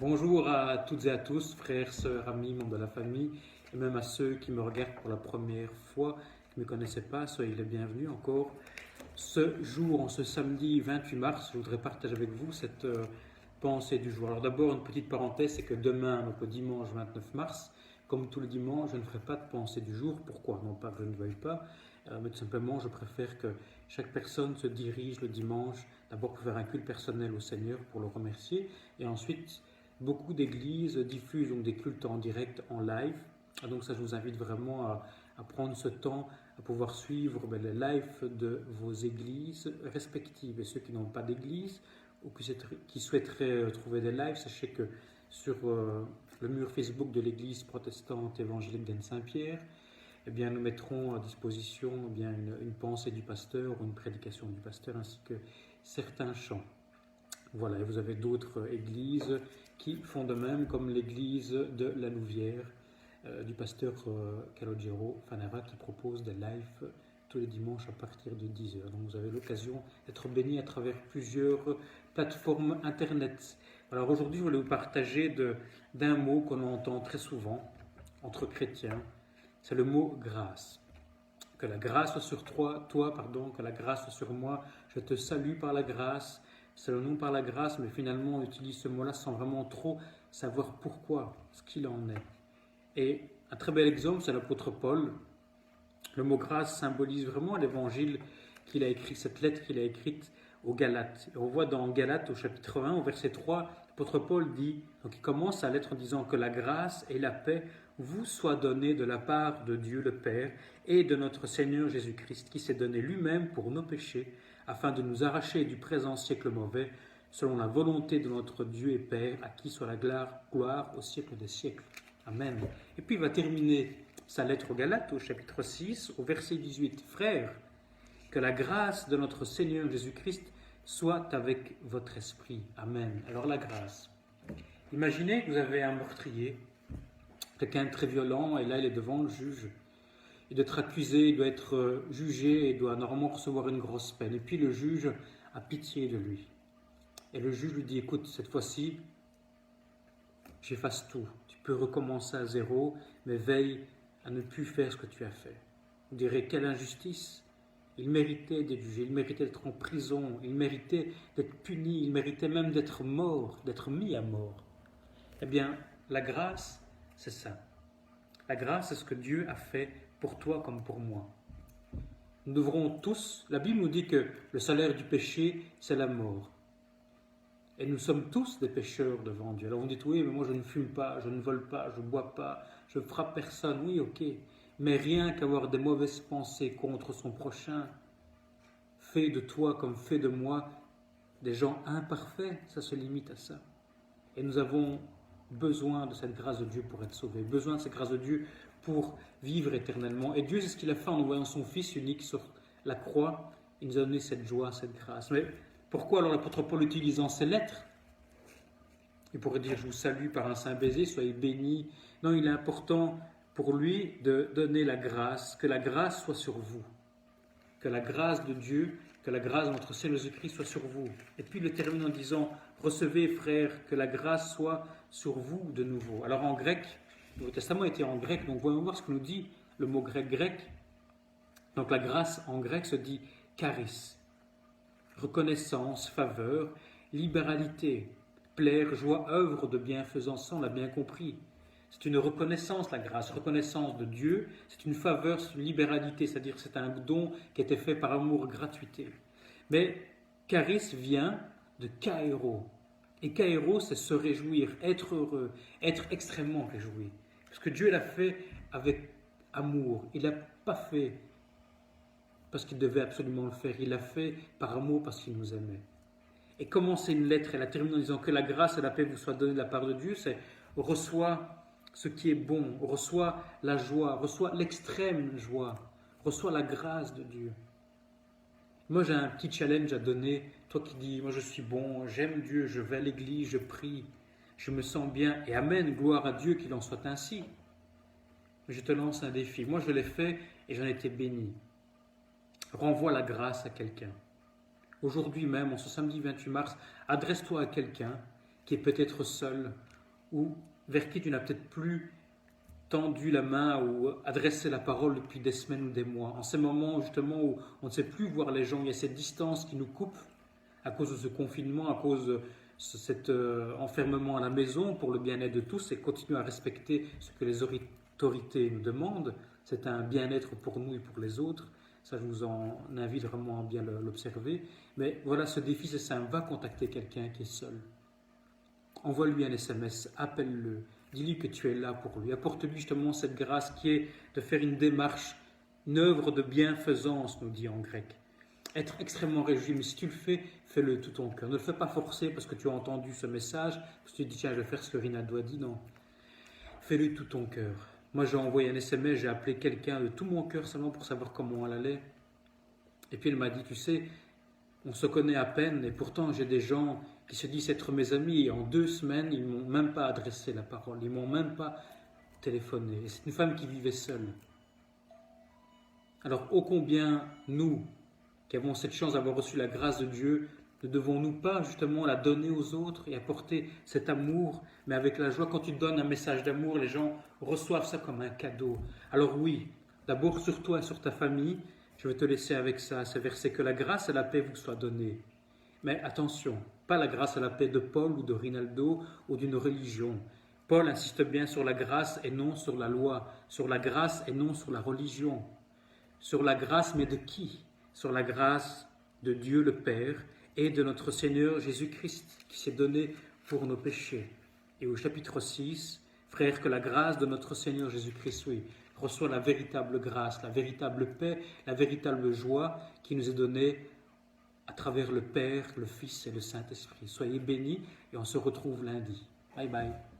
Bonjour à toutes et à tous, frères, sœurs, amis, membres de la famille, et même à ceux qui me regardent pour la première fois, qui ne me connaissaient pas, soyez les bienvenus encore. Ce jour, en ce samedi 28 mars, je voudrais partager avec vous cette pensée du jour. Alors d'abord, une petite parenthèse, c'est que demain, donc le dimanche 29 mars, comme tous les dimanches, je ne ferai pas de pensée du jour. Pourquoi? Non pas que je ne veuille pas, mais tout simplement, je préfère que chaque personne se dirige le dimanche, d'abord pour faire un culte personnel au Seigneur, pour le remercier, et ensuite, beaucoup d'églises diffusent donc des cultes en direct, en live. Donc ça, je vous invite vraiment à prendre ce temps, à pouvoir suivre les lives de vos églises respectives. Et ceux qui n'ont pas d'église ou qui souhaiteraient trouver des lives, sachez que sur le mur Facebook de l'église protestante évangélique d'Anne-Saint-Pierre, eh bien, nous mettrons à disposition une pensée du pasteur ou une prédication du pasteur ainsi que certains chants. Voilà, et vous avez d'autres églises qui font de même, comme l'église de la Louvière du pasteur Calogero Fanara qui propose des lives tous les dimanches à partir de 10h. Donc vous avez l'occasion d'être béni à travers plusieurs plateformes internet. Alors aujourd'hui, je voulais vous partager d'un mot qu'on entend très souvent entre chrétiens, c'est le mot grâce. Que la grâce soit sur que la grâce soit sur moi, je te salue par la grâce, c'est le nom par la grâce, mais finalement on utilise ce mot-là sans vraiment trop savoir pourquoi, ce qu'il en est. Et un très bel exemple, c'est l'apôtre Paul. Le mot grâce symbolise vraiment l'évangile qu'il a écrit, cette lettre qu'il a écrite aux Galates. Et on voit dans Galates au chapitre 1, au verset 3, l'apôtre Paul dit, donc il commence sa lettre en disant que la grâce et la paix vous soient données de la part de Dieu le Père et de notre Seigneur Jésus-Christ, qui s'est donné lui-même pour nos péchés, afin de nous arracher du présent siècle mauvais, selon la volonté de notre Dieu et Père, à qui soit la gloire au siècle des siècles. Amen. Et puis il va terminer sa lettre aux Galates au chapitre 6, au verset 18. Frères, que la grâce de notre Seigneur Jésus-Christ soit avec votre esprit. Amen. Alors la grâce. Imaginez que vous avez un meurtrier, quelqu'un de très violent, et là il est devant le juge. Il doit être accusé, il doit être jugé, il doit normalement recevoir une grosse peine. Et puis le juge a pitié de lui. Et le juge lui dit, écoute, cette fois-ci, j'efface tout. Tu peux recommencer à zéro, mais veille à ne plus faire ce que tu as fait. Vous direz, quelle injustice! Il méritait d'être jugé, il méritait d'être en prison, il méritait d'être puni, il méritait même d'être mort, d'être mis à mort. Eh bien, la grâce, c'est ça. La grâce, c'est ce que Dieu a fait pour toi comme pour moi. Nous devrons tous, la Bible nous dit que le salaire du péché, c'est la mort. Et nous sommes tous des pécheurs devant Dieu. Alors vous dites, oui, mais moi je ne fume pas, je ne vole pas, je ne bois pas, je ne frappe personne. Oui, ok. Mais rien qu'avoir des mauvaises pensées contre son prochain fait de toi comme fait de moi des gens imparfaits, ça se limite à ça. Et nous avons besoin de cette grâce de Dieu pour être sauvés, besoin de cette grâce de Dieu pour vivre éternellement. Et Dieu, c'est ce qu'il a fait en envoyant son Fils unique sur la croix. Il nous a donné cette joie, cette grâce. Mais pourquoi alors l'apôtre Paul, utilisant ces lettres, il pourrait dire, je vous salue par un saint baiser, soyez bénis. Non, il est important pour lui de donner la grâce, que la grâce soit sur vous. Que la grâce de Dieu, que la grâce de notre Seigneur Jésus-Christ soit sur vous. Et puis il le termine en disant, recevez frères, que la grâce soit sur vous de nouveau. Alors en grec, le Nouveau Testament était en grec, donc voyons voir ce que nous dit le mot grec. Donc la grâce en grec se dit charis, reconnaissance, faveur, libéralité, plaire, joie, œuvre de bienfaisance, on l'a bien compris. C'est une reconnaissance, la grâce, reconnaissance de Dieu, c'est une faveur, c'est une libéralité, c'est-à-dire que c'est un don qui a été fait par amour, gratuité. Mais charis vient de kairo. Et kairo, c'est se réjouir, être heureux, être extrêmement réjoui. Parce que Dieu l'a fait avec amour, il l'a pas fait parce qu'il devait absolument le faire, il l'a fait par amour parce qu'il nous aimait. Et commencer une lettre, elle a terminé en disant que la grâce et la paix vous soient données de la part de Dieu, c'est reçois ce qui est bon, reçois la joie, reçois l'extrême joie, reçois la grâce de Dieu. Moi j'ai un petit challenge à donner, toi qui dis, moi je suis bon, j'aime Dieu, je vais à l'église, je prie, je me sens bien, et amen, gloire à Dieu qu'il en soit ainsi. Je te lance un défi, moi je l'ai fait et j'en ai été béni. Renvoie la grâce à quelqu'un. Aujourd'hui même, en ce samedi 28 mars, adresse-toi à quelqu'un qui est peut-être seul, ou vers qui tu n'as peut-être plus tendu la main ou adressé la parole depuis des semaines ou des mois. En ces moments justement où on ne sait plus voir les gens, il y a cette distance qui nous coupe à cause de ce confinement, à cause de cet enfermement à la maison pour le bien-être de tous et continuer à respecter ce que les autorités nous demandent. C'est un bien-être pour nous et pour les autres. Ça, je vous en invite vraiment à bien l'observer. Mais voilà, ce défi, c'est simple. Va contacter quelqu'un qui est seul. Envoie-lui un SMS, appelle-le, dis-lui que tu es là pour lui. Apporte-lui justement cette grâce qui est de faire une démarche, une œuvre de bienfaisance, nous dit en grec. Être extrêmement réjoui, mais si tu le fais, fais-le de tout ton cœur. Ne le fais pas forcer parce que tu as entendu ce message, parce que tu te dis tiens, je vais faire ce que Rinaldo a dit. Non, fais-le de tout ton cœur. Moi, j'ai envoyé un SMS, j'ai appelé quelqu'un de tout mon cœur seulement pour savoir comment elle allait. Et puis elle m'a dit, tu sais, on se connaît à peine et pourtant j'ai des gens qui se disent être mes amis et en 2 semaines, ils ne m'ont même pas adressé la parole, ils ne m'ont même pas téléphoné. Et c'est une femme qui vivait seule. Alors, ô combien nous, qui avons cette chance d'avoir reçu la grâce de Dieu, ne devons-nous pas justement la donner aux autres et apporter cet amour, mais avec la joie. Quand tu donnes un message d'amour, les gens reçoivent ça comme un cadeau. Alors oui, d'abord sur toi et sur ta famille, je vais te laisser avec ça, ce verset, que la grâce et la paix vous soient données. Mais attention, pas la grâce et la paix de Paul ou de Rinaldo ou d'une religion. Paul insiste bien sur la grâce et non sur la loi, sur la grâce et non sur la religion. Sur la grâce, mais de qui? Sur la grâce de Dieu le Père et de notre Seigneur Jésus-Christ qui s'est donné pour nos péchés. Et au chapitre 6, frères, que la grâce de notre Seigneur Jésus-Christ, oui, reçoit la véritable grâce, la véritable paix, la véritable joie qui nous est donnée à travers le Père, le Fils et le Saint-Esprit. Soyez bénis et on se retrouve lundi. Bye bye.